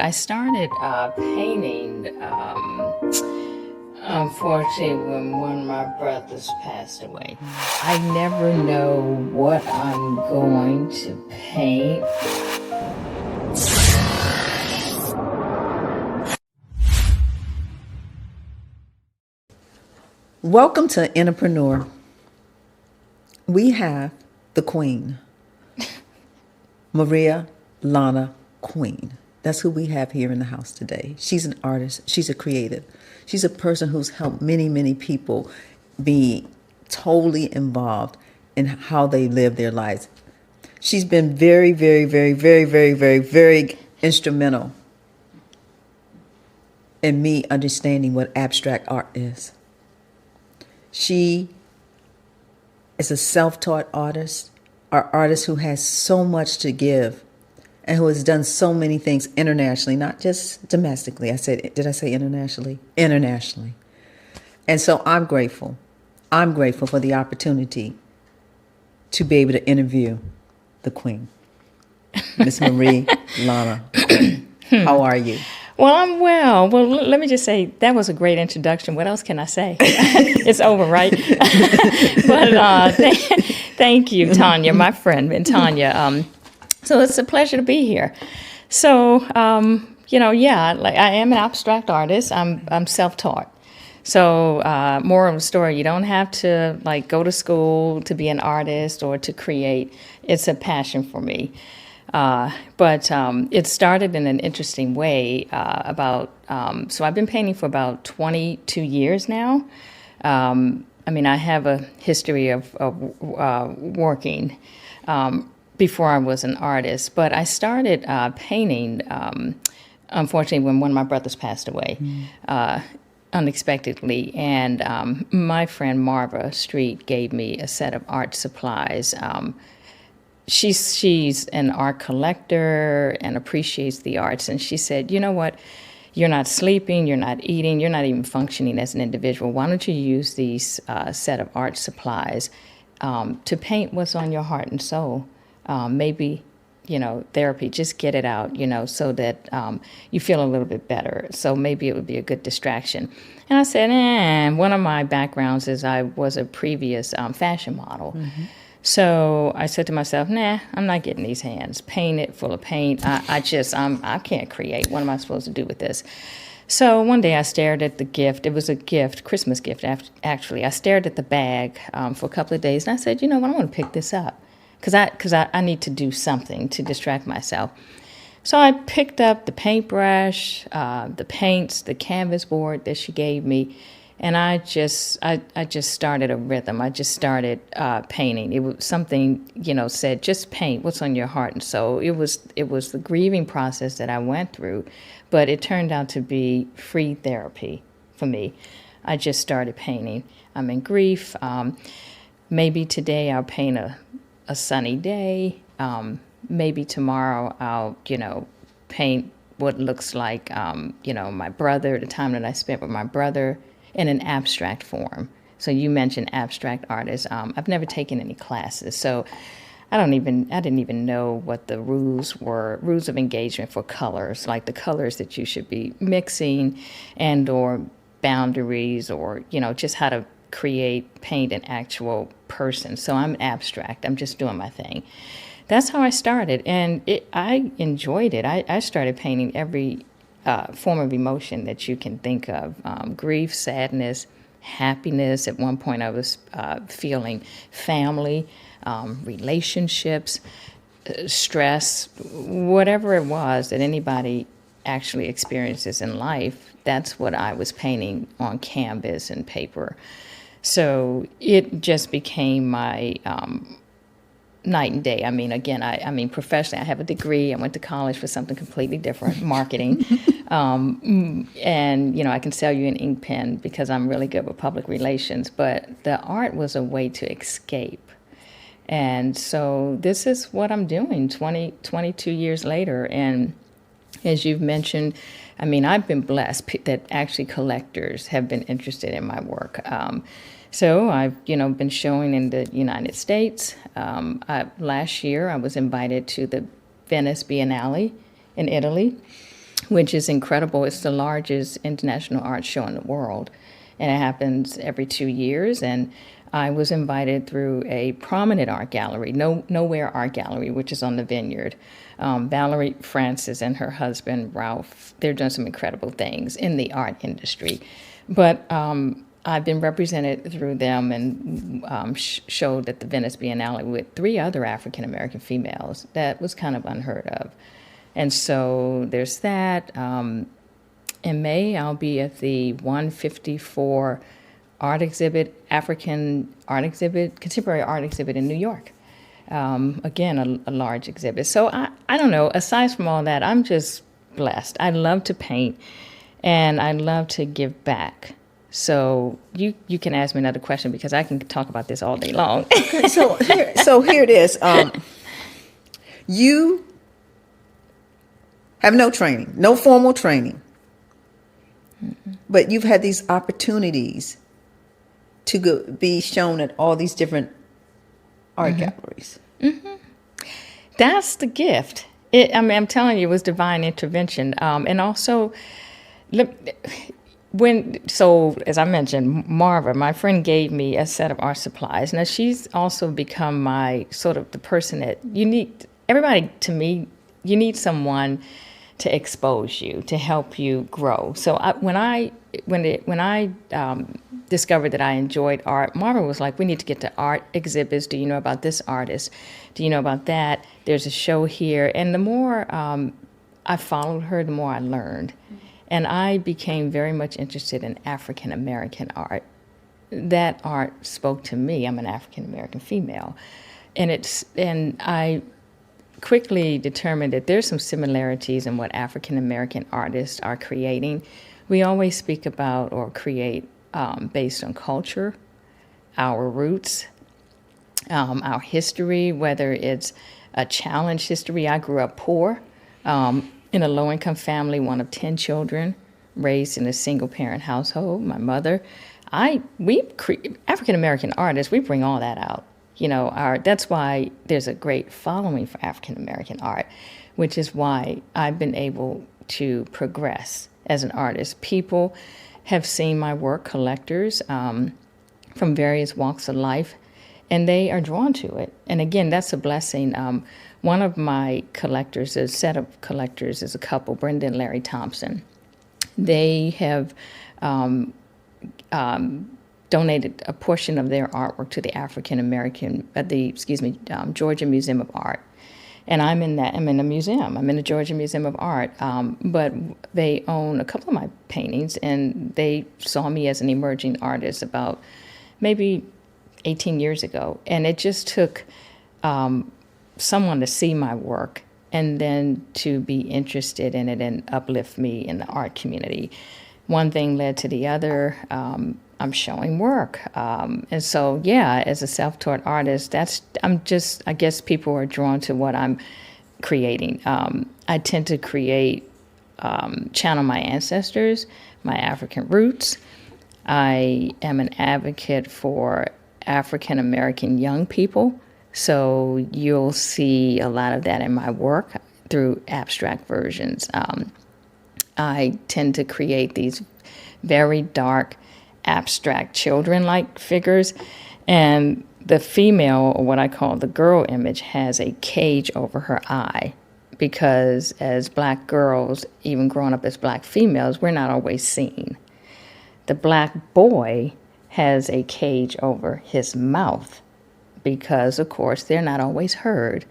I started painting, unfortunately, when one of my brothers passed away. I never know what I'm going to paint. Welcome to Entrepreneur. We have the Queen, Maria Lana Queen. That's who we have here in the house today. She's an artist. She's a creative. She's a person who's helped many, many people be totally involved in how they live their lives. She's been very, very, very, very, very, very, very instrumental in me understanding what abstract art is. She is a self-taught artist, an artist who has so much to give and who has done so many things internationally, not just domestically. Did I say internationally? Internationally. And so I'm grateful. I'm grateful for the opportunity to be able to interview the Queen, Miss Marie Lana. How are you? Well, I'm well. Well, let me just say that was a great introduction. What else can I say? It's over, right? But thank you, Tanya, my friend, and Tanya. So it's a pleasure to be here. So, like I am an abstract artist. I'm self-taught. So, moral of the story, you don't have to like go to school to be an artist or to create. It's a passion for me. But it started in an interesting way so I've been painting for about 22 years now. I have a history of working before I was an artist, but I started painting, unfortunately, when one of my brothers passed away. Unexpectedly, and my friend Marva Street gave me a set of art supplies. She's an art collector and appreciates the arts. And she said, you know what? You're not sleeping, you're not eating, you're not even functioning as an individual. Why don't you use these set of art supplies to paint what's on your heart and soul? Maybe, therapy, just get it out, so that you feel a little bit better. So maybe it would be a good distraction. And I said, one of my backgrounds is I was a previous fashion model. Mm-hmm. So I said to myself, I'm not getting these hands painted full of paint. I can't create. What am I supposed to do with this? So one day I stared at the gift. It was a gift, Christmas gift, actually. I stared at the bag for a couple of days, and I said, you know what, I want to pick this up because I need to do something to distract myself. So I picked up the paintbrush, the paints, the canvas board that she gave me, and I just started a rhythm. I just started painting. It was something, said, just paint what's on your heart and soul. It was the grieving process that I went through, but it turned out to be free therapy for me. I just started painting. I'm in grief. Maybe today I'll paint a sunny day. Maybe tomorrow I'll, paint what looks like, my brother, the time that I spent with my brother, in an abstract form. So you mentioned abstract artists. I've never taken any classes, so I didn't even know what the rules of engagement for colors, like the colors that you should be mixing and or boundaries or, just how to paint an actual person. So I'm abstract. I'm just doing my thing. That's how I started, and I enjoyed it. I started painting every form of emotion that you can think of, grief, sadness, happiness. At one point I was feeling family, relationships, stress, whatever it was that anybody actually experiences in life. That's what I was painting on canvas and paper. So it just became my night and day. Professionally, I have a degree. I went to college for something completely different, marketing. And, I can sell you an ink pen because I'm really good with public relations. But the art was a way to escape. And so this is what I'm doing 22 years later. And as you've mentioned, I've been blessed that actually collectors have been interested in my work. So I've, been showing in the United States. Last year, I was invited to the Venice Biennale in Italy. which is incredible. It's the largest international art show in the world, and it happens every 2 years. And I was invited through a prominent art gallery, Nowhere Art Gallery, which is on the Vineyard. Valerie Francis and her husband, Ralph, they're doing some incredible things in the art industry. But I've been represented through them and showed at the Venice Biennale with 3 other African-American females. That was kind of unheard of. And so there's that. In May, I'll be at the 154 art exhibit, African art exhibit, contemporary art exhibit in New York. Again, a large exhibit. So I don't know, aside from all that, I'm just blessed. I love to paint and I love to give back. So you can ask me another question because I can talk about this all day long. Okay, so here it is. You have no training, no formal training, but you've had these opportunities to be shown at all these different art galleries. That's the gift. I'm telling you, it was divine intervention. And also, as I mentioned, Marva, my friend, gave me a set of art supplies. Now, she's also become my sort of the person that everybody, to me, you need someone to expose you, to help you grow. So when I discovered that I enjoyed art, Marva was like, we need to get to art exhibits. Do you know about this artist? Do you know about that? There's a show here. And the more I followed her, the more I learned. And I became very much interested in African American art. That art spoke to me. I'm an African American female. And I quickly determined that there's some similarities in what African American artists are creating. We always speak about or create based on culture, our roots, our history, whether it's a challenged history. I grew up poor in a low-income family, one of 10 children, raised in a single-parent household. My mother, African American artists, we bring all that out. That's why there's a great following for African American art, which is why I've been able to progress as an artist. People have seen my work, collectors from various walks of life, and they are drawn to it. And again, that's a blessing. One of my collectors, a set of collectors, is a couple, Brenda and Larry Thompson. They have donated a portion of their artwork to the Georgia Museum of Art. And I'm in a museum. I'm in the Georgia Museum of Art. But they own a couple of my paintings, and they saw me as an emerging artist about maybe 18 years ago. And it just took someone to see my work and then to be interested in it and uplift me in the art community. One thing led to the other. I'm showing work. And so, as a self-taught artist, I guess people are drawn to what I'm creating. I tend to channel my ancestors, my African roots. I am an advocate for African American young people. So you'll see a lot of that in my work through abstract versions. I tend to create these very dark, abstract children-like figures, and the female, or what I call the girl image, has a cage over her eye because as Black girls, even growing up as Black females, we're not always seen. The Black boy has a cage over his mouth because, of course, they're not always heard.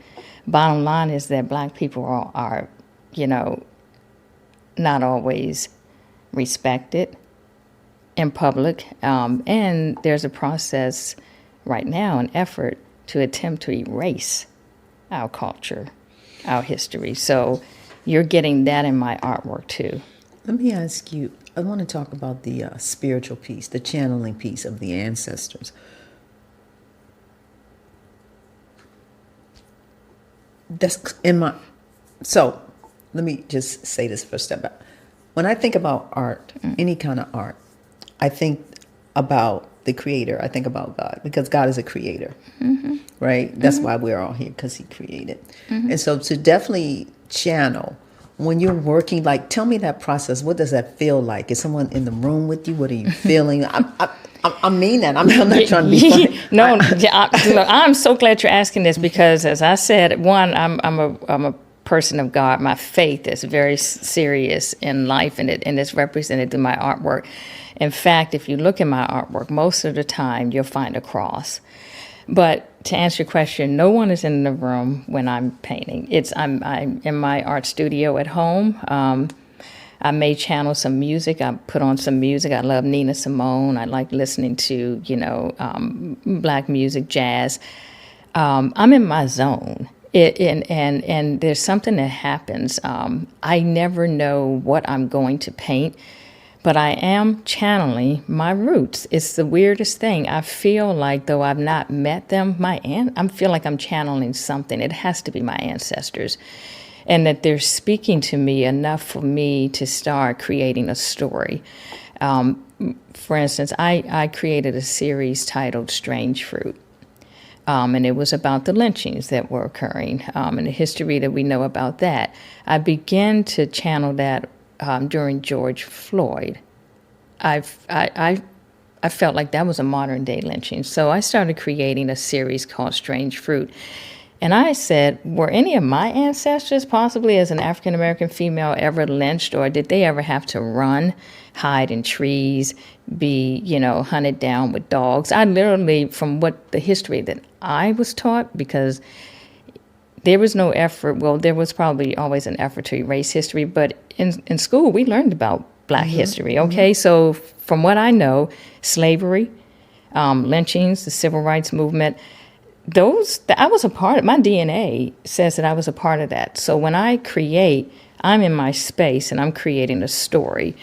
Bottom line is that Black people are not always respected in public, and there's a process right now, an effort to attempt to erase our culture, our history. So you're getting that in my artwork too. Let me ask you, I want to talk about the spiritual piece, the channeling piece of the ancestors. So let me just say this for a step back. When I think about art, any kind of art, I think about the creator. I think about God because God is a creator, right? That's why we're all here, because he created. And so to definitely channel when you're working, like, tell me that process. What does that feel like? Is someone in the room with you? What are you feeling? I mean that. I'm not trying to be funny. No, look, I'm so glad you're asking this because, as I said, one, I'm a person of God. My faith is very serious in life, and it's represented through my artwork. In fact, if you look at my artwork, most of the time you'll find a cross. But to answer your question, no one is in the room when I'm painting. I'm in my art studio at home. I may channel some music. I put on some music. I love Nina Simone. I like listening to, black music, jazz. I'm in my zone. And there's something that happens. I never know what I'm going to paint, but I am channeling my roots. It's the weirdest thing. I feel like, though I've not met them, I feel like I'm channeling something. It has to be my ancestors. And that they're speaking to me enough for me to start creating a story. For instance, I created a series titled Strange Fruit. And it was about the lynchings that were occurring and the history that we know about that. I began to channel that during George Floyd. I felt like that was a modern day lynching. So I started creating a series called Strange Fruit. And I said, were any of my ancestors, possibly as an African American female, ever lynched, or did they ever have to run, hide in trees, be, hunted down with dogs? I literally, from what the history that I was taught, because there was no effort, well, there was probably always an effort to erase history, but in school we learned about Black history, okay? Mm-hmm. So from what I know, slavery, lynchings, the civil rights movement, I was a part of. My DNA says that I was a part of that. So when I create, I'm in my space and I'm creating a story.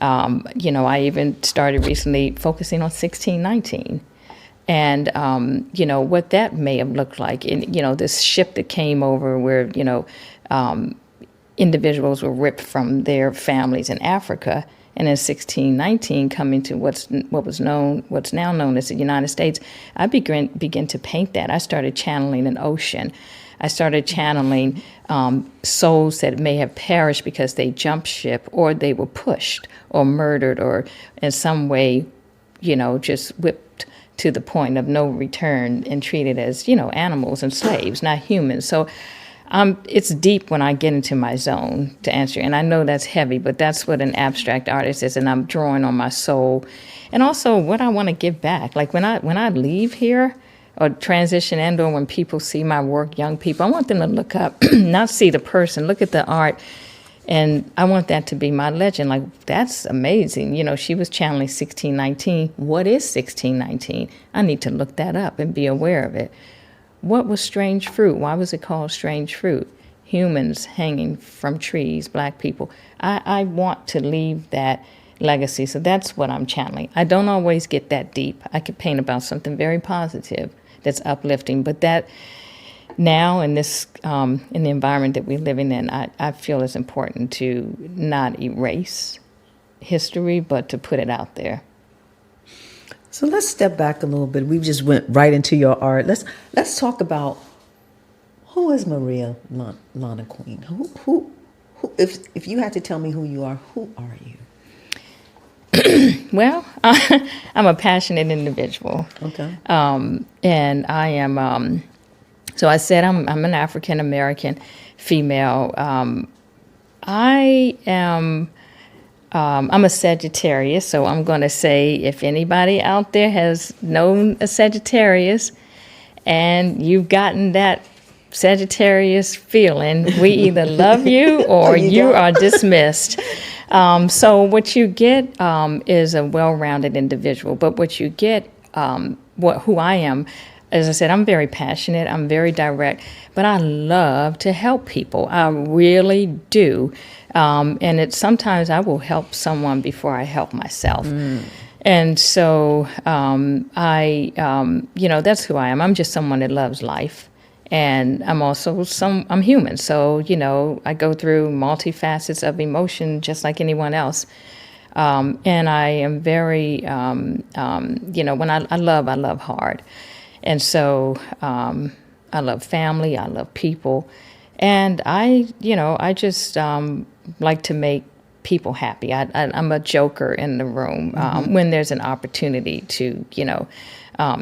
I even started recently focusing on 1619 and, what that may have looked like in, this ship that came over where, individuals were ripped from their families in Africa. And in 1619, coming to what's now known as the United States, I began to paint that. I started channeling an ocean. I started channeling souls that may have perished because they jumped ship or they were pushed or murdered or in some way, just whipped to the point of no return and treated as, animals and slaves, not humans. So it's deep when I get into my zone to answer. And I know that's heavy, but that's what an abstract artist is. And I'm drawing on my soul and also what I want to give back. Like when I leave here or transition or when people see my work, young people, I want them to look up, not see the person, look at the art. And I want that to be my legend. Like, that's amazing. She was channeling 1619. What is 1619? I need to look that up and be aware of it. What was strange fruit? Why was it called strange fruit? Humans hanging from trees, Black people. I want to leave that legacy. So that's what I'm channeling. I don't always get that deep. I could paint about something very positive that's uplifting. But that now in this, in the environment that we're living in, I feel it's important to not erase history, but to put it out there. So let's step back a little bit. We just went right into your art. Let's talk about who is Maria Lana Queen? Who if you had to tell me who you are, who are you? Well, I'm a passionate individual. Okay. And I am. So I said I'm an African American female. I am. I'm a Sagittarius, so I'm going to say if anybody out there has known a Sagittarius and you've gotten that Sagittarius feeling, we either love you or you are dismissed. So what you get is a well-rounded individual, but what you get, who I am, as I said, I'm very passionate, I'm very direct, but I love to help people. I really do. And sometimes I will help someone before I help myself. And so that's who I am. I'm just someone that loves life. And I'm also I'm human. So, I go through multifacets of emotion just like anyone else. And I am very, when I love hard. And so I love family, I love people. And I just like to make people happy. I'm a joker in the room when there's an opportunity to,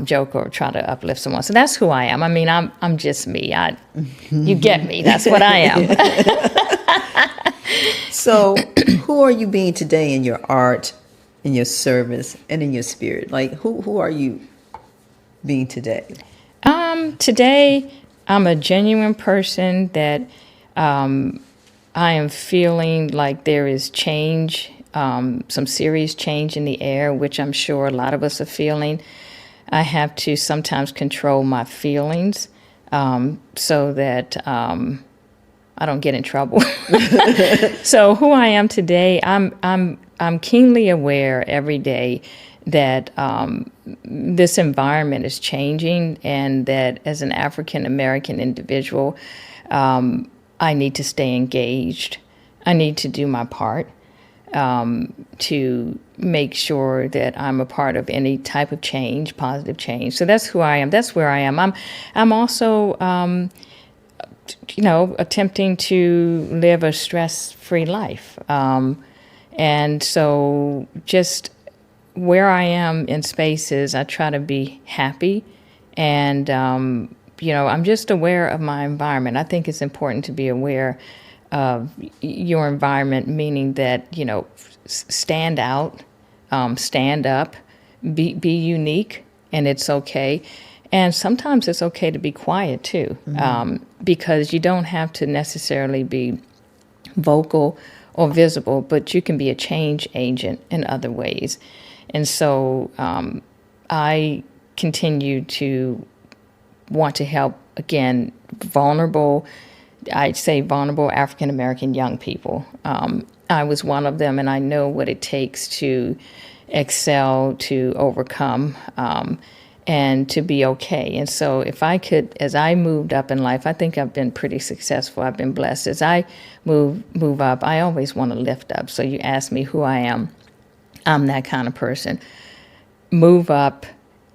joke or try to uplift someone. So that's who I am. I mean, I'm just me. You get me. That's what I am. So, who are you being today in your art, in your service, and in your spirit? Like, who are you being today? Today, I'm a genuine person that I am feeling like there is change, some serious change in the air, which I'm sure a lot of us are feeling. I have to sometimes control my feelings so that I don't get in trouble. So who I am today, I'm keenly aware every day that this environment is changing, and that as an African American individual, I need to stay engaged. I need to do my part to make sure that I'm a part of any type of change, positive change. So that's who I am. That's where I am. I'm also, attempting to live a stress-free life. And so just where I am in spaces, I try to be happy. And, I'm just aware of my environment. I think it's important to be aware of your environment, meaning that, stand out, stand up, be unique, and it's okay. And sometimes it's okay to be quiet too, because you don't have to necessarily be vocal or visible, but you can be a change agent in other ways. And so I continue to want to help, again, I'd say vulnerable African American young people. I was one of them, and I know what it takes to excel, to overcome, and to be okay. And so if I could, as I moved up in life, I think I've been pretty successful. I've been blessed. As I move up, I always want to lift up. So you ask me who I am, I'm that kind of person. Move up,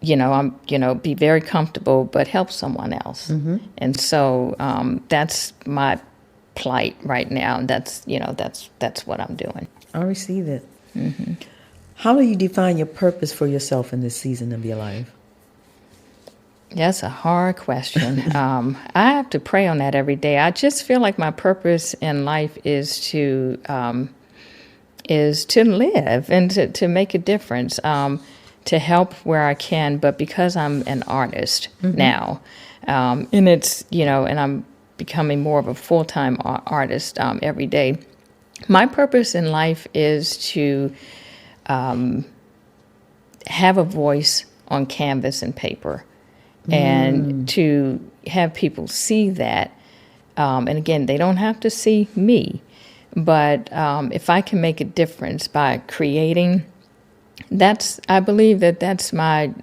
be very comfortable, but help someone else. And so that's my plight right now. And that's what I'm doing. I receive it. How do you define your purpose for yourself in this season of your life? That's a hard question. I have to pray on that every day. I just feel like my purpose in life is to live and to make a difference, to help where I can. But because I'm an artist now, and it's, and I'm becoming more of a full-time artist every day, my purpose in life is to have a voice on canvas and paper, and to have people see that. And again, they don't have to see me, but if I can make a difference by creating, I believe that's my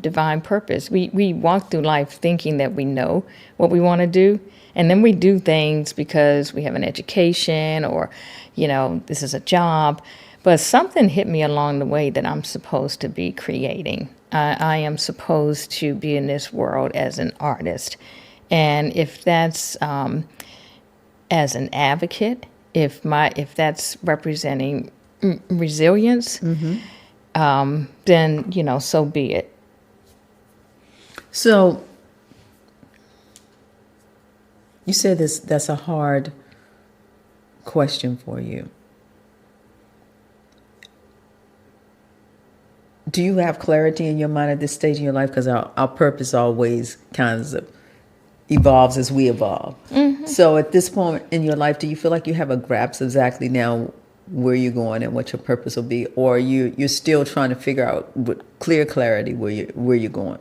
divine purpose. We walk through life thinking that we know what we want to do, and then we do things because we have an education or, this is a job. But something hit me along the way that I'm supposed to be creating. I am supposed to be in this world as an artist. And if that's as an advocate, if that's representing resilience, then, so be it. So you said that's a hard question for you. Do you have clarity in your mind at this stage in your life? Because our purpose always kind of evolves as we evolve. So at this point in your life, do you feel like you have a grasp exactly now where you're going and what your purpose will be? Or you're still trying to figure out with clear clarity where you're going?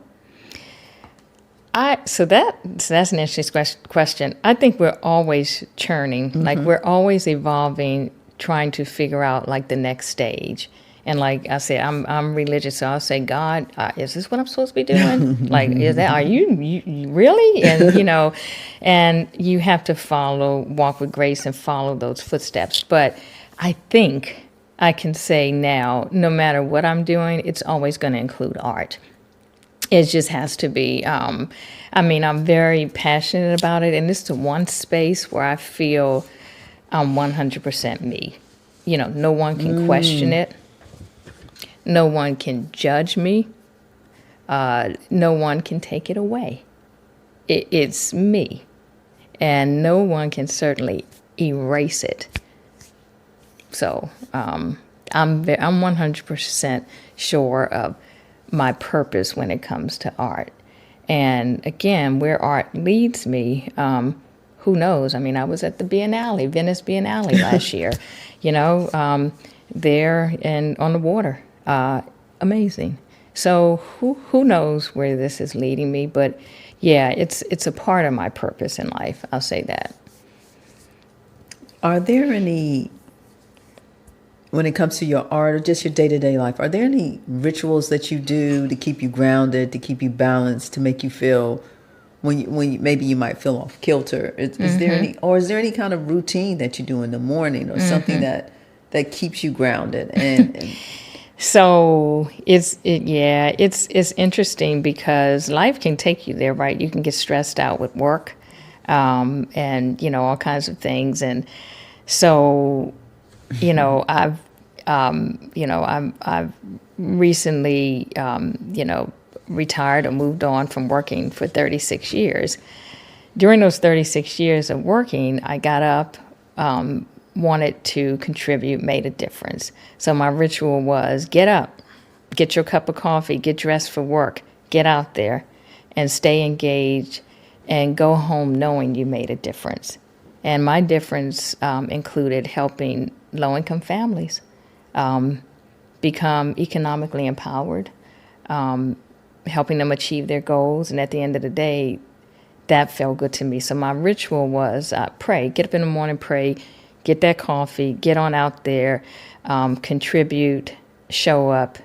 So that's an interesting question. I think we're always churning, like we're always evolving, trying to figure out like the next stage. And like I said, I'm religious, so I'll say, God, is this what I'm supposed to be doing? Like, are you really? And, and you have to walk with grace and follow those footsteps. But I think I can say now, no matter what I'm doing, it's always going to include art. It just has to be. I mean, I'm very passionate about it, and it's the one space where I feel I'm 100% me. You know, no one can question it. No one can judge me. No one can take it away. It's me, and no one can certainly erase it. So I'm 100% sure of my purpose when it comes to art. And again, where art leads me, who knows? I mean, I was at the Biennale, Venice Biennale last year, you know, there and on the water. Amazing. So who knows where this is leading me? But yeah, it's a part of my purpose in life. I'll say that. Are there any, when it comes to your art or just your day-to-day life, are there any rituals that you do to keep you grounded, to keep you balanced, to make you feel when you, maybe you might feel off kilter? Is there any, or is there any kind of routine that you do in the morning or something that keeps you grounded? And So it's interesting because life can take you there, right? You can get stressed out with work, and you know, all kinds of things, and so you know, I've recently retired or moved on from working for 36 years. During those 36 years of working, I got up, wanted to contribute, made a difference. So my ritual was get up, get your cup of coffee, get dressed for work, get out there and stay engaged and go home knowing you made a difference. And my difference included helping low-income families become economically empowered, helping them achieve their goals. And at the end of the day, that felt good to me. So my ritual was pray, get up in the morning, pray, get that coffee, get on out there, contribute, show up,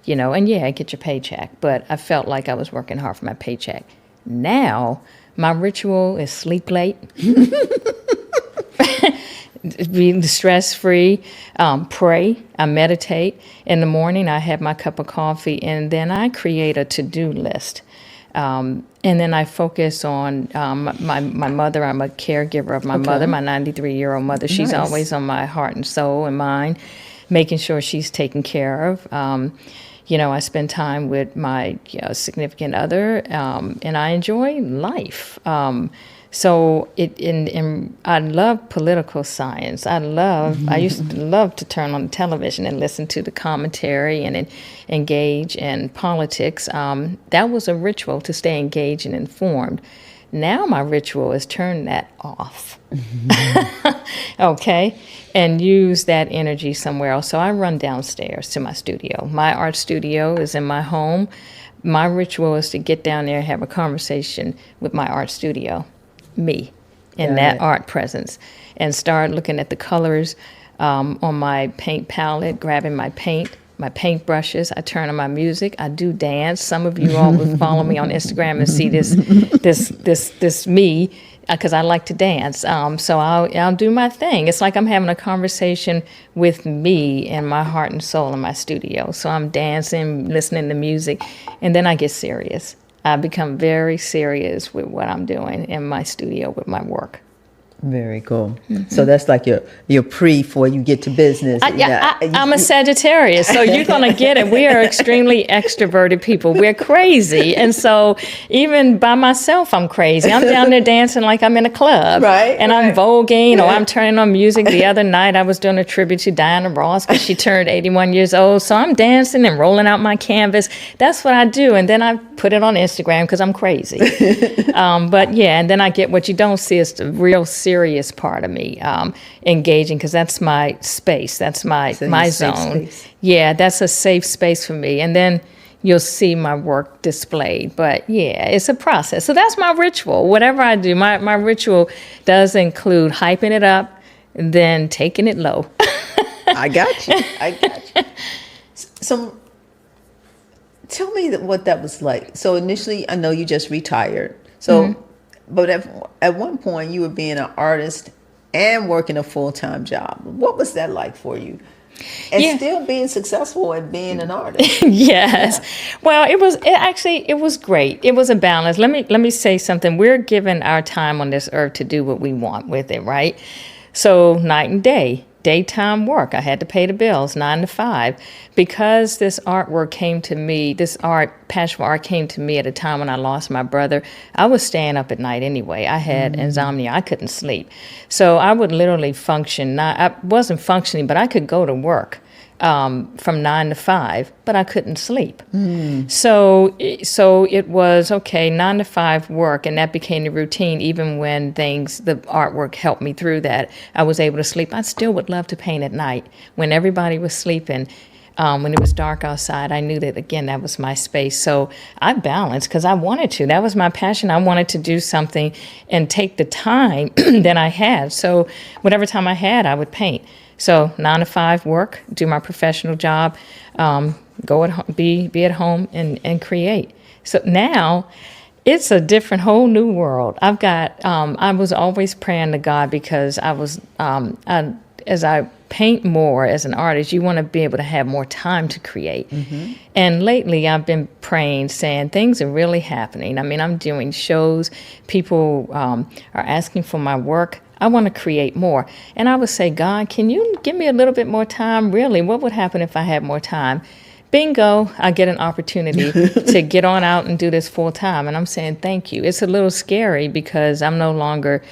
you know, and yeah, get your paycheck. But I felt like I was working hard for my paycheck. Now, my ritual is sleep late, be stress-free, pray, I meditate. In the morning, I have my cup of coffee, and then I create a to-do list. And then I focus on my mother. I'm a caregiver of my mother, my 93-year-old mother. She's always on my heart and soul and mind, making sure she's taken care of. You know, I spend time with my significant other, and I enjoy life. So I love political science. I used to love to turn on the television and listen to the commentary and engage in politics. That was a ritual to stay engaged and informed. Now my ritual is turn that off, okay, and use that energy somewhere else. So I run downstairs to my studio. My art studio is in my home. My ritual is to get down there and have a conversation with my art studio, me, and that art presence, and start looking at the colors on my paint palette, grabbing my paint brushes. I turn on my music. I do dance. Some of you all will follow me on Instagram and see this me, because I like to dance. So I'll do my thing. It's like I'm having a conversation with me and my heart and soul in my studio. So I'm dancing, listening to music, and then I get serious. I become very serious with what I'm doing in my studio with my work. Very cool. So that's like your pre before you get to business. I'm a Sagittarius, so you're going to get it. We are extremely extroverted people. We're crazy. And so even by myself, I'm crazy. I'm down there dancing like I'm in a club. Right. And I'm voguing or I'm turning on music. The other night, I was doing a tribute to Diana Ross because she turned 81 years old. So I'm dancing and rolling out my canvas. That's what I do. And then I put it on Instagram because I'm crazy. But yeah, and then I get what you don't see is the real serious part of me, engaging, because that's my space. That's my zone. Yeah, that's a safe space for me. And then you'll see my work displayed. But yeah, it's a process. So that's my ritual. Whatever I do, my ritual does include hyping it up, then taking it low. I got you. So tell me what that was like. So initially, I know you just retired. So, but at one point, you were being an artist and working a full-time job. What was that like for you? and Yeah. still being successful at being an artist. Yes. Well, it was great. It was a balance. Let me say something. We're given our time on this earth to do what we want with it, right? So night and day, daytime work. I had to pay the bills, 9 to 5. Because this artwork came to me, passion for art came to me at a time when I lost my brother. I was staying up at night anyway. I had insomnia. I couldn't sleep. So I would literally function. I wasn't functioning, but I could go to work from 9 to 5, but I couldn't sleep. So it was okay, 9 to 5 work, and that became the routine. Even when the artwork helped me through that, I was able to sleep. I still would love to paint at night when everybody was sleeping. When it was dark outside, I knew that, again, that was my space. So I balanced because I wanted to. That was my passion. I wanted to do something and take the time that I had. So whatever time I had, I would paint. So 9 to 5 work, do my professional job, go at home, be at home and create. So now it's a different, whole new world. I was always praying to God because as I paint more as an artist, you want to be able to have more time to create. And lately I've been praying, saying things are really happening. I mean, I'm doing shows. People are asking for my work. I want to create more. And I would say, God, can you give me a little bit more time? Really, what would happen if I had more time? Bingo, I get an opportunity to get on out and do this full time. And I'm saying, thank you. It's a little scary because I no longer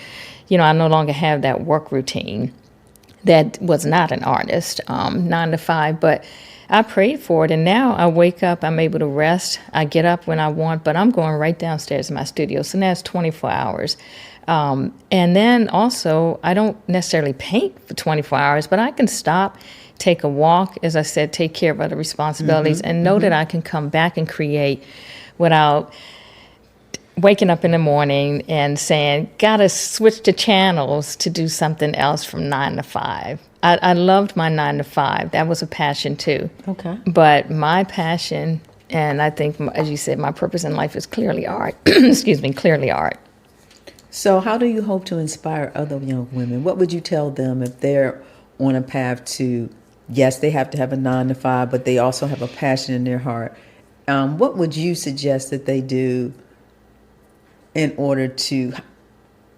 have that work routine that was not an artist, 9 to 5, but I prayed for it. And now I wake up, I'm able to rest. I get up when I want, but I'm going right downstairs in my studio. So now it's 24 hours. And then also, I don't necessarily paint for 24 hours, but I can stop, take a walk, as I said, take care of other responsibilities, and know that I can come back and create without waking up in the morning and saying, gotta switch the channels to do something else from 9 to 5. I loved my 9 to 5. That was a passion too. Okay. But my passion, and I think, as you said, my purpose in life is clearly art. Excuse me, clearly art. So how do you hope to inspire other young women? What would you tell them if they're on a path to, yes, they have to have a 9 to 5, but they also have a passion in their heart? What would you suggest that they do in order to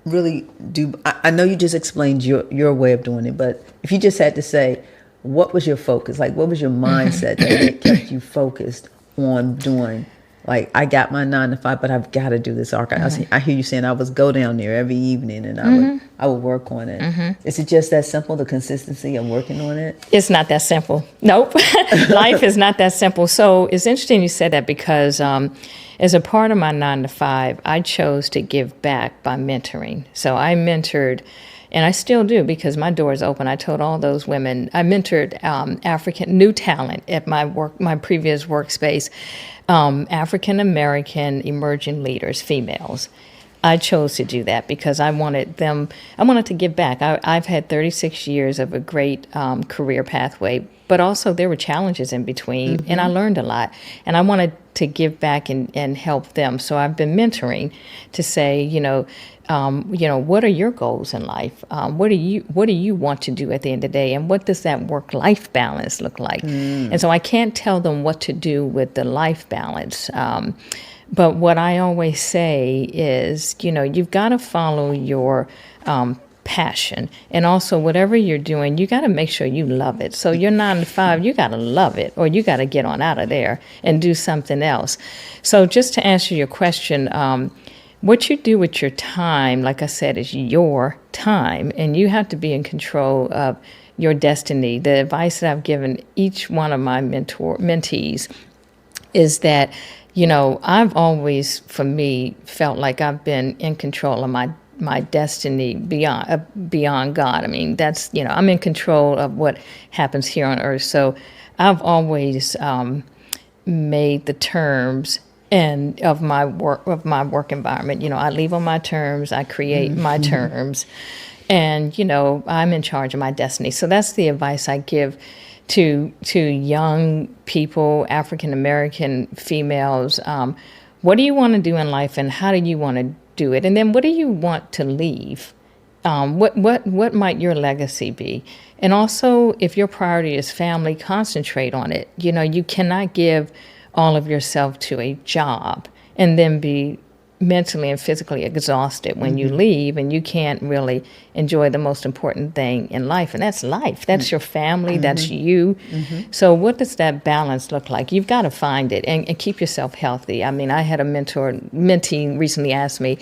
really do? I know you just explained your way of doing it, but if you just had to say, what was your focus? Like, what was your mindset that kept you focused on doing? Like, I got my 9 to 5, but I've got to do this art. I hear you saying I would go down there every evening and I would work on it. Is it just that simple, the consistency of working on it? It's not that simple. Nope. Life is not that simple. So it's interesting you said that because as a part of my 9 to 5, I chose to give back by mentoring. So I mentored, and I still do because my door is open. I told all those women, I mentored African new talent at my previous workspace, African American emerging leaders, females. I chose to do that because I wanted to give back. I've had 36 years of a great career pathway, but also there were challenges in between, and I learned a lot. And I wanted to give back and help them. So I've been mentoring to say, what are your goals in life? What do you want to do at the end of the day? And what does that work-life balance look like? And so I can't tell them what to do with the life balance. But what I always say is, you've got to follow your passion. And also, whatever you're doing, you got to make sure you love it. So your 9 to 5, you got to love it, or you got to get on out of there and do something else. So just to answer your question, what you do with your time, like I said, is your time, and you have to be in control of your destiny. The advice that I've given each one of my mentees is that, I've always, for me, felt like I've been in control of my destiny beyond God. I mean, that's, I'm in control of what happens here on earth. So I've always made the terms and of my work environment. I leave on my terms, I create my terms, and I'm in charge of my destiny. So that's the advice I give to young people, African American females. What do you want to do in life, and how do you want to do it? And then what do you want to leave what might your legacy be? And also, if your priority is family, concentrate on it. You know, you cannot give all of yourself to a job and then be mentally and physically exhausted when you leave, and you can't really enjoy the most important thing in life, and that's life. That's your family. That's you. So what does that balance look like? You've got to find it and keep yourself healthy. I mean, I had a mentee recently asked me,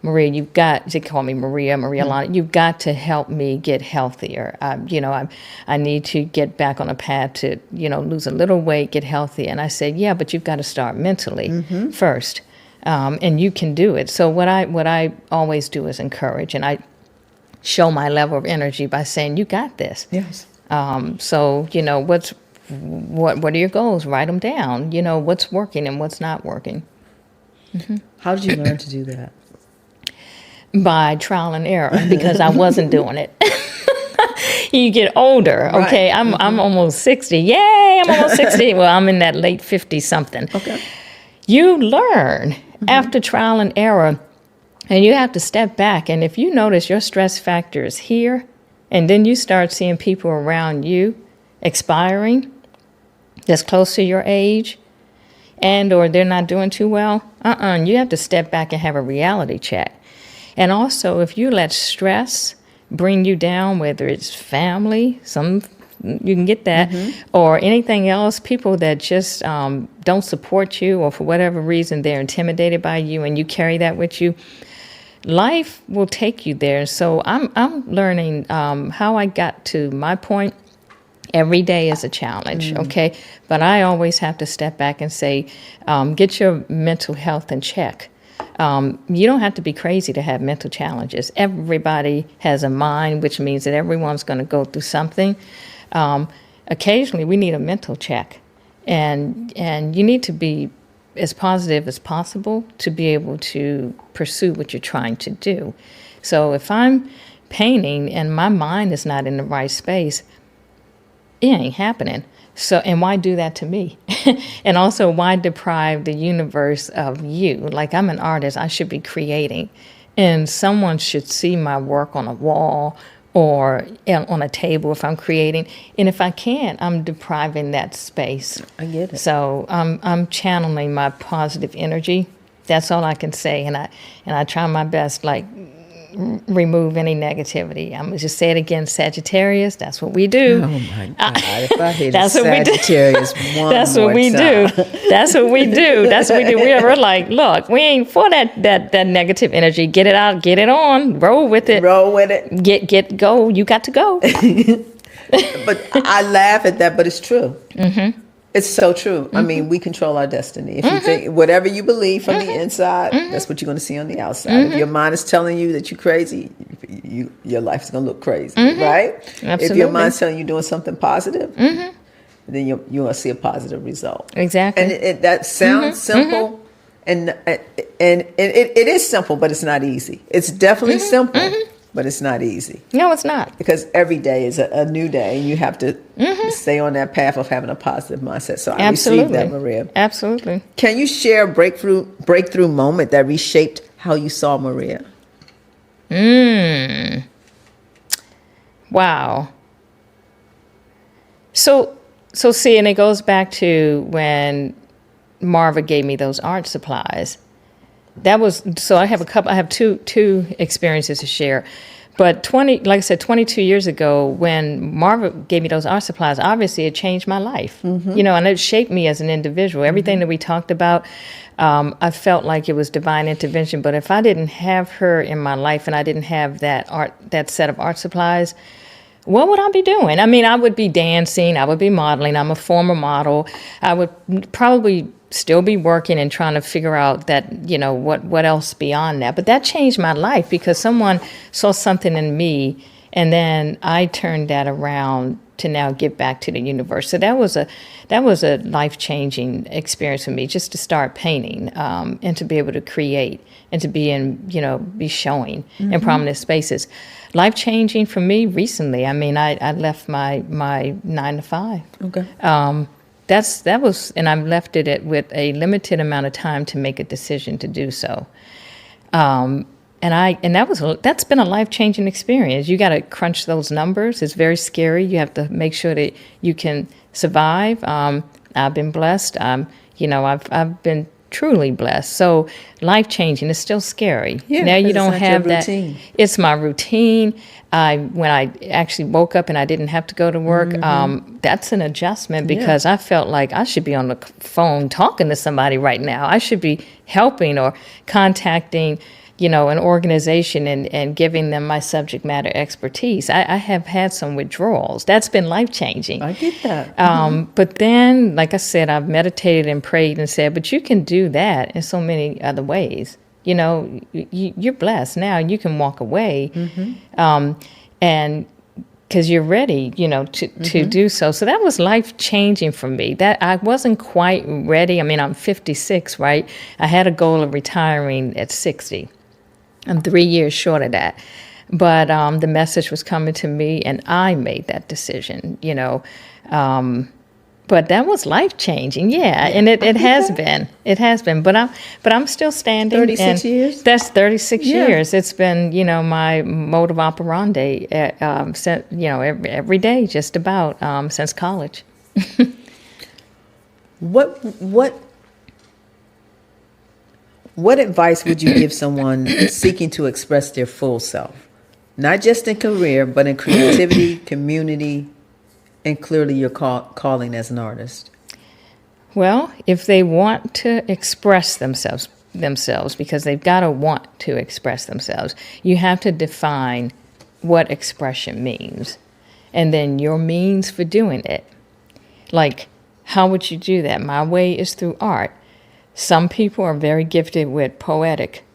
Maria, you've got to call me Maria Lana, you've got to help me get healthier. I need to get back on a path to, lose a little weight, get healthy. And I said, yeah, but you've got to start mentally first. And you can do it. So what I always do is encourage, and I show my level of energy by saying, you got this. Yes. So, what are your goals? Write them down. What's working and what's not working. How did you learn to do that? By trial and error, because I wasn't doing it. You get older, okay? Right. I'm almost 60. Yay, I'm almost 60. Well, I'm in that late 50 something. Okay. You learn after trial and error, and you have to step back. And if you notice your stress factor is here, and then you start seeing people around you expiring that's close to your age, and or they're not doing too well, you have to step back and have a reality check. And also, if you let stress bring you down, whether it's family, you can get that, or anything else, people that just don't support you, or for whatever reason they're intimidated by you, and you carry that with you, life will take you there. So I'm learning how I got to my point. Every day is a challenge, okay? But I always have to step back and say, get your mental health in check. You don't have to be crazy to have mental challenges. Everybody has a mind, which means that everyone's going to go through something. Occasionally, we need a mental check, and you need to be as positive as possible to be able to pursue what you're trying to do. So if I'm painting and my mind is not in the right space, it ain't happening. So, and why do that to me? And also, why deprive the universe of you? Like, I'm an artist, I should be creating, and someone should see my work on a wall or on a table if I'm creating. And if I can't, I'm depriving that space. I get it. So I'm channeling my positive energy. That's all I can say. And I try my best, like, remove any negativity. I'm going to just say it again, Sagittarius, that's what we do. Oh my God, if I hear That's the what we do. Sagittarius one That's more what we time. do. That's what we do. That's what we do. We're like, look, we ain't for that negative energy. Get it out, get it on, roll with it. Roll with it. Go. You got to go. But I laugh at that, but it's true. It's so true. I mean, we control our destiny. If you think whatever you believe from the inside, that's what you're going to see on the outside. If your mind is telling you that you're crazy, your life is going to look crazy, right? Absolutely. If your mind's telling you doing something positive, then you're going to see a positive result. Exactly. And that sounds simple, and it is simple, but it's not easy. It's definitely simple, but it's not easy. No, it's not. Because every day is a new day, and you have to stay on that path of having a positive mindset. So I received that, Maria. Absolutely. Can you share a breakthrough moment that reshaped how you saw Maria? Wow. So see, and it goes back to when Marva gave me those art supplies. That was, so I have two experiences to share. But 22 years ago, when Marva gave me those art supplies, obviously it changed my life, and it shaped me as an individual. Everything that we talked about, I felt like it was divine intervention. But if I didn't have her in my life and I didn't have that set of art supplies, what would I be doing? I mean, I would be dancing, I would be modeling. I'm a former model. I would probably still be working and trying to figure out that, what else beyond that. But that changed my life because someone saw something in me, and then I turned that around to now give back to the universe. So that was a life-changing experience for me, just to start painting and to be able to create and to be be showing in prominent spaces. Life-changing for me recently. I mean, I left my 9 to 5. Okay. That was, and I've left it with a limited amount of time to make a decision to do so. that's been a life-changing experience. You got to crunch those numbers. It's very scary. You have to make sure that you can survive. I've been blessed. I've been truly blessed. So life-changing is still scary. Yeah, Now you 'cause don't it's not have your that. routine. It's my routine. When I actually woke up and I didn't have to go to work, that's an adjustment because I felt like I should be on the phone talking to somebody right now. I should be helping or contacting, an organization and giving them my subject matter expertise. I have had some withdrawals. That's been life-changing. I get that. But then, like I said, I've meditated and prayed and said, but you can do that in so many other ways. You're blessed now. You can walk away, and because you're ready, to do so. So that was life changing for me. That I wasn't quite ready. I mean, I'm 56, right? I had a goal of retiring at 60. I'm 3 years short of that. But the message was coming to me, and I made that decision, But that was life changing, yeah. And it has been. It has been. But I'm still standing. 36 years? That's 36 Yeah. years. It's been, my mode of operandi, since, every day, just about, since college. What advice would you give someone seeking to express their full self? Not just in career, but in creativity, community, and clearly your calling as an artist. Well, if they want to express themselves, because they've got to want to express themselves, you have to define what expression means, and then your means for doing it. Like, how would you do that? My way is through art. Some people are very gifted with poetic,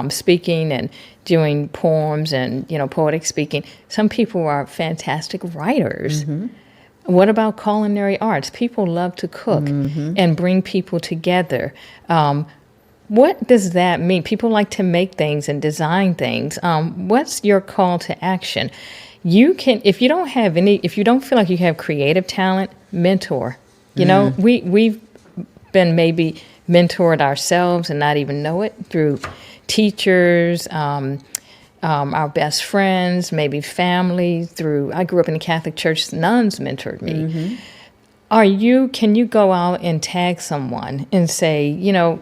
speaking and doing poems and, poetic speaking. Some people are fantastic writers. What about culinary arts? People love to cook and bring people together. What does that mean? People like to make things and design things. What's your call to action? You can, if you don't feel like you have creative talent, mentor. We've been maybe mentored ourselves and not even know it through teachers, our best friends, maybe family. I grew up in the Catholic Church. Nuns mentored me. Can you go out and tag someone and say,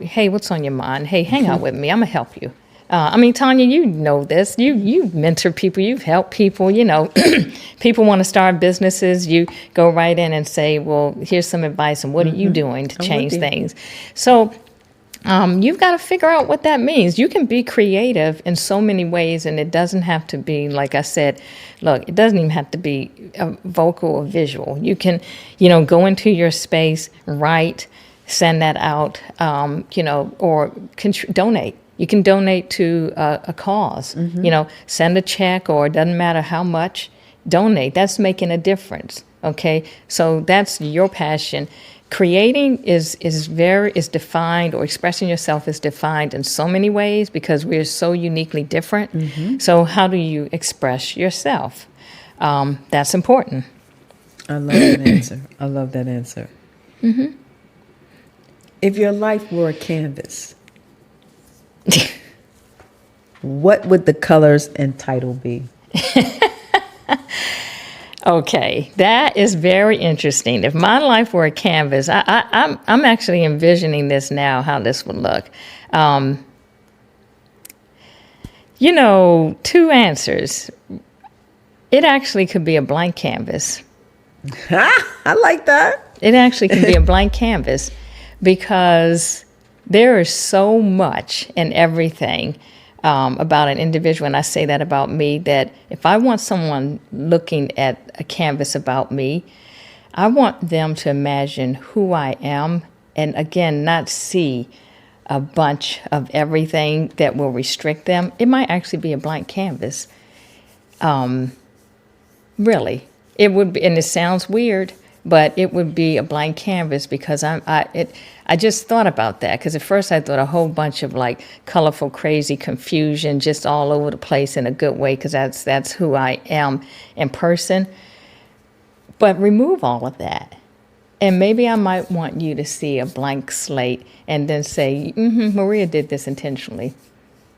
hey, what's on your mind? Hey, hang out with me. I'm gonna help you. Tanya, you know this. You mentor people. You've helped people. People want to start businesses. You go right in and say, well, here's some advice, and what are you doing to change things? So you've got to figure out what that means. You can be creative in so many ways, and it doesn't have to be, like I said, look, it doesn't even have to be vocal or visual. You can, go into your space, write, send that out, or donate. You can donate to a cause, send a check, or it doesn't matter how much, donate. That's making a difference, okay? So that's your passion. Creating is defined, or expressing yourself is defined in so many ways because we're so uniquely different. So how do you express yourself? That's important. I love that answer. If your life were a canvas, what would the colors and title be? Okay, that is very interesting. If my life were a canvas, I'm actually envisioning this now, how this would look. Two answers. It actually could be a blank canvas. I like that. It actually can be a blank canvas because there is so much in everything about an individual, and I say that about me, that if I want someone looking at a canvas about me, I want them to imagine who I am, and again, not see a bunch of everything that will restrict them. It might actually be a blank canvas. Really. It would be, and it sounds weird, but it would be a blank canvas because I just thought about that, because at first I thought a whole bunch of like colorful, crazy confusion just all over the place in a good way, because that's who I am in person. But remove all of that. And maybe I might want you to see a blank slate and then say, Maria did this intentionally.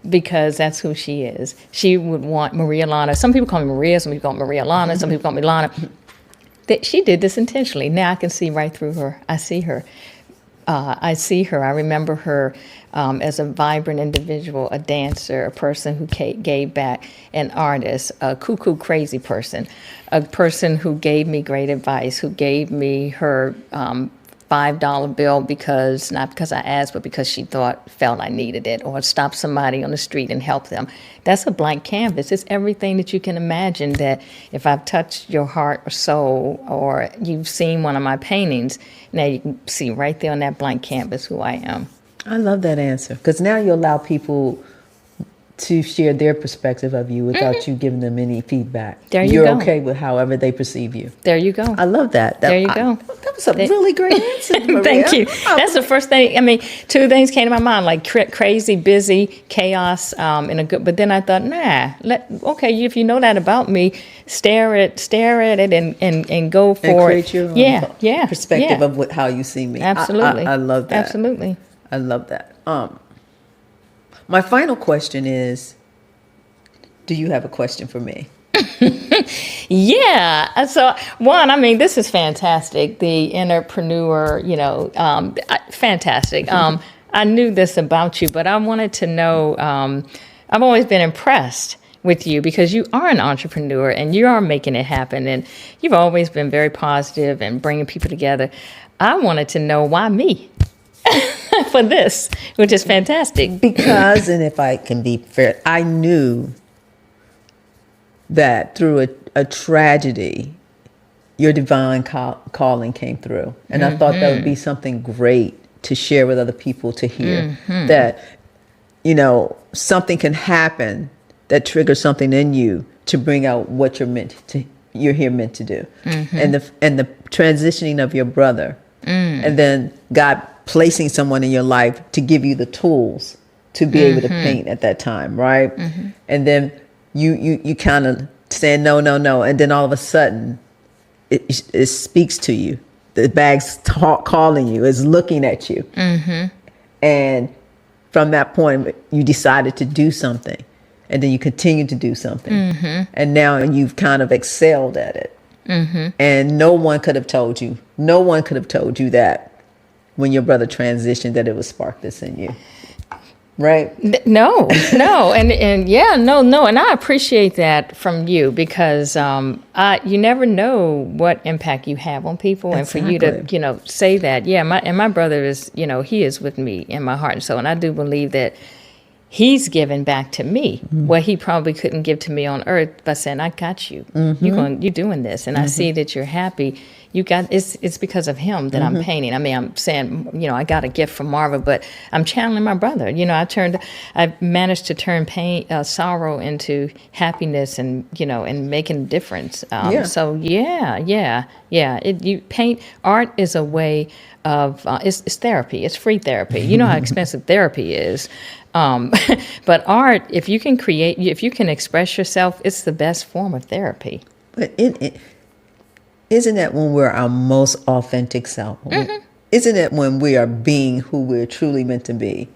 because that's who she is. She would want Maria Lana. Some people call me Maria, some people call me Maria Lana, some people call me Lana. She did this intentionally. Now I can see right through her. I see her. I remember her as a vibrant individual, a dancer, a person who gave back, an artist, a cuckoo crazy person, a person who gave me great advice, who gave me her $5 bill not because I asked, but because she felt I needed it, or stopped somebody on the street and helped them. That's a blank canvas. It's everything that you can imagine, that if I've touched your heart or soul, or you've seen one of my paintings, now you can see right there on that blank canvas who I am. I love that answer, because now you allow people to share their perspective of you without you giving them any feedback. There you You're go. okay with however they perceive you. There you go. I love that. There you go. That was a really great answer, Maria. Thank you. That's the first thing. I mean, two things came to my mind, like crazy, busy, chaos, in a good. But then I thought, okay, if you know that about me, stare at it, and go for and create your own perspective of how you see me. Absolutely. I love that. Absolutely. I love that. My final question is, do you have a question for me? Yeah. So one, I mean, this is fantastic. The entrepreneur, fantastic. I knew this about you, but I wanted to know, I've always been impressed with you because you are an entrepreneur and you are making it happen. And you've always been very positive and bringing people together. I wanted to know, why me? For this, which is fantastic. Because, and if I can be fair, I knew that through a tragedy, your divine calling came through. And I thought that would be something great to share with other people, to hear that, something can happen that triggers something in you to bring out what you're here meant to do. And the transitioning of your brother, and then God placing someone in your life to give you the tools to be able to paint at that time, right? And then you kind of saying no, and then all of a sudden it speaks to you. The bag's calling you, is looking at you, and from that point you decided to do something, and then you continue to do something, and now you've kind of excelled at it. And no one could have told you that when your brother transitioned, that it would spark this in you. Right? No. And I appreciate that from you, because you never know what impact you have on people. Exactly. And for you to, say that. Yeah, my brother is, he is with me in my heart and soul. And I do believe that he's given back to me what he probably couldn't give to me on earth by saying, I got you. You're doing this. And I see that you're happy. It's because of him that I'm painting. I mean, I'm saying, I got a gift from Marva, but I'm channeling my brother. I managed to turn pain, sorrow into happiness, and making a difference. So paint. Art is a way of, it's therapy. It's free therapy. You know how expensive therapy is. But art, if you can express yourself, it's the best form of therapy. But isn't that when we're our most authentic self? Isn't it when we are being who we're truly meant to be?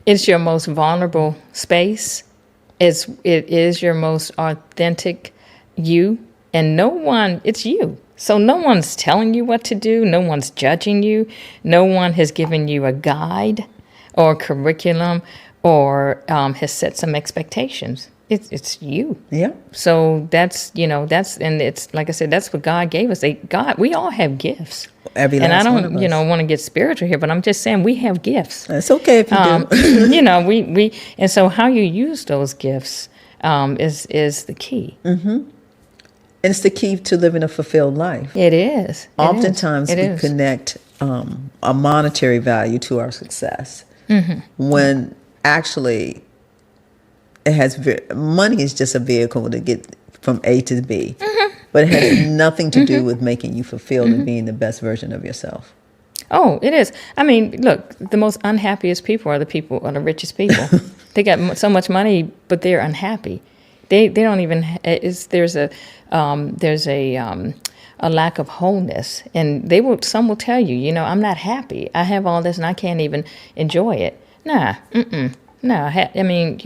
It's your most vulnerable space. It is your most authentic you. And it's you. So no one's telling you what to do. No one's judging you. No one has given you a guide or curriculum, or has set some expectations. It's you. Yeah. So that's and it's like I said, that's what God gave us. We all have gifts. Every last and I one of don't, us. Want to get spiritual here, but I'm just saying we have gifts. It's okay if you do. we and so how you use those gifts is the key. And it's the key to living a fulfilled life. It is. Oftentimes we connect a monetary value to our success, when actually money is just a vehicle to get from A to B, but it has nothing to do with making you fulfilled and being the best version of yourself. Oh, it is. I mean, look, the most unhappiest people are the richest people. They got so much money, but they're unhappy. They don't even. There's a lack of wholeness, and some will tell you, I'm not happy. I have all this, and I can't even enjoy it. Nah, No, I mean,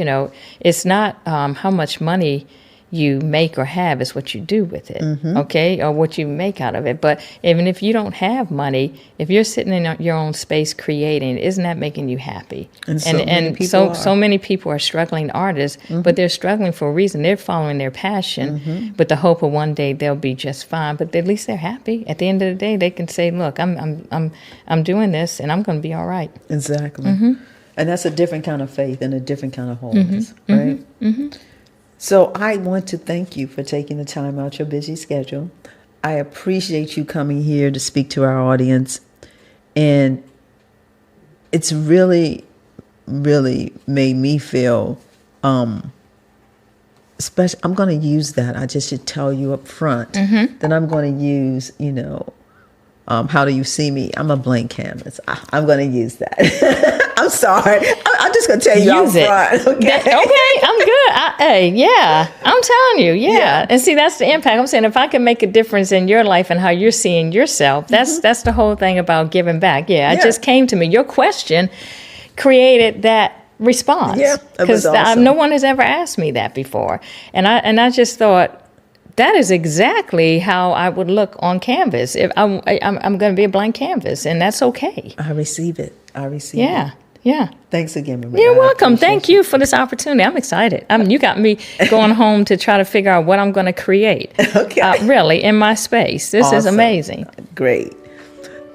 it's not how much money you make or have, is what you do with it, okay, or what you make out of it. But even if you don't have money, if you're sitting in your own space creating, isn't that making you happy? And so many people are struggling artists, but they're struggling for a reason. They're following their passion with the hope of one day they'll be just fine. But at least they're happy. At the end of the day, they can say, "Look, I'm doing this, and I'm going to be all right." Exactly. And that's a different kind of faith and a different kind of wholeness, right? So I want to thank you for taking the time out your busy schedule. I appreciate you coming here to speak to our audience. And it's really, really made me feel special. I'm going to use that. I just should tell you up front that I'm going to use, how do you see me? I'm a blank canvas. I'm going to use that. I'm sorry. I'm just going to tell you Use up front. Okay. Okay, I'm good. I'm telling you, yeah. And see, that's the impact. I'm saying if I can make a difference in your life and how you're seeing yourself, that's the whole thing about giving back. Yeah, it just came to me. Your question created that response. Yeah, because awesome. No one has ever asked me that before, and I just thought, that is exactly how I would look on canvas. If I'm going to be a blank canvas, and that's okay. I receive it. Yeah. Yeah. Thanks again, Maria. You're welcome. Thank you for this opportunity. I'm excited. You got me going home to try to figure out what I'm going to create. Okay. Really, in my space. This is amazing. Great.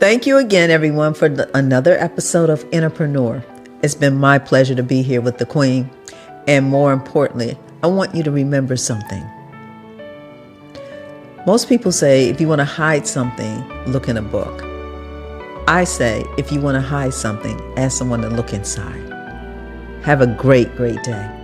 Thank you again, everyone, for another episode of Entrepreneur. It's been my pleasure to be here with the Queen. And more importantly, I want you to remember something. Most people say, if you want to hide something, look in a book. I say, if you want to hide something, ask someone to look inside. Have a great, great day.